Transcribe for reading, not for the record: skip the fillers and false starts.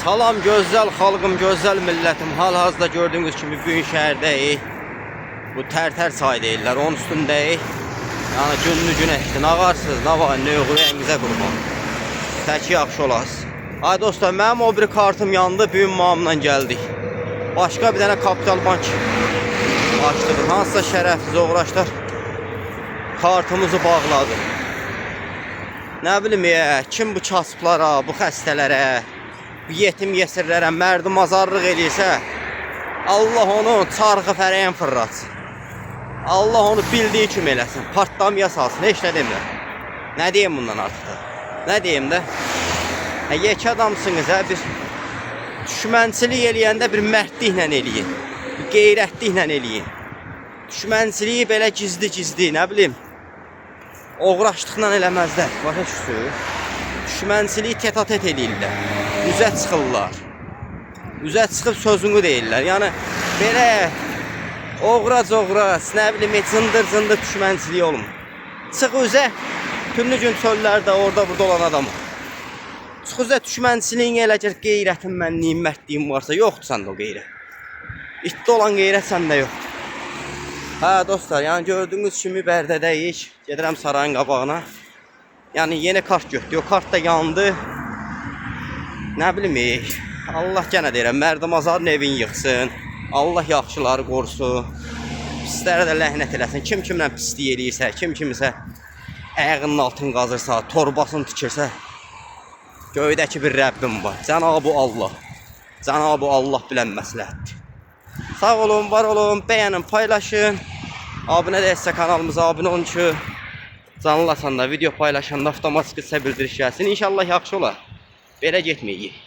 Salam gözəl xalqım, gözəl millətim. Hal-hazırda gördüğünüz kimi Büyükşəhirdəyik. Bu Tərtər çayı deyirlər, onun üstündəyik. Yəni günlü güneşdir. Nağarsınız, nə var, nə yox, ürəyinizə qurban. Təki yaxşı olasınız. Ay dostlar, mənim o bir kartım yandı, büyüm mamla gəldik. Başqa bir dənə Kapital Bank açdıq. Hansısa şərəfsiz uğraşlar kartımızı bağladı. Nə bilim kim bu kasıblara, bu xəstələrə, bu yetim yesirlərə mərdim azarlıq edirsə, Allah onu çarxı fərəyən fırlatsın. Allah onu bildiği kimi eləsin, partlamaya salsın, heç nə demir. Nə deyim bundan artıq? Nə deyim də? Yekə adamsınız, bir düşmənçilik eləyəndə bir mərdliklə eləyin, bir qeyrətliklə eləyin. Düşmənçiliyi belə gizli-gizli, nə bilim, uğraşdıqla eləməzlər, başa düşürsünüz? Düşmənçiliyi tete-tet eləyirlər, üzə çıxırlar, üzə çıxıb sözünü deyirlər. Yəni, belə oğrac, nə bilim, cındır-cındır düşmənçiliyi olmur. Çıx üzə, tümlü gün çöllərdə, orada burada olan adamı. Çıx üzə düşmənçiliyin eləcək qeyrətin, mənliyin, mərdliyin varsa, yoxdur səndə o qeyrət. İtdə olan qeyrət səndə yoxdur. Hə dostlar, yəni gördüğünüz kimi Bərdədəyik. Gedirəm sarayın qabağına. Yəni yeni kart götürdü. O kart da yandı. Nə bilim, Allah gənə deyirəm, mərdim azarın evini yıxsın. Allah yaxşıları qorusun. Pislərə də ləhnət eləsin. Kim kimlə pislik eləyirsə, kim kimisə ayağının altını qazırsa, torbasını tikirsə, göydəki bir Rəbbim var. Cənab-ı Allah. Cənab-ı Allah bilən məsləhətdir. Sağ olun, var olun, beğenin, paylaşın. Abunə değilsə kanalımıza abunə olun ki, canlılarsan da video paylaşanda avtomatik sizə bildiriş gəlsin. İnşallah yaxşı olar. Belə getməyik.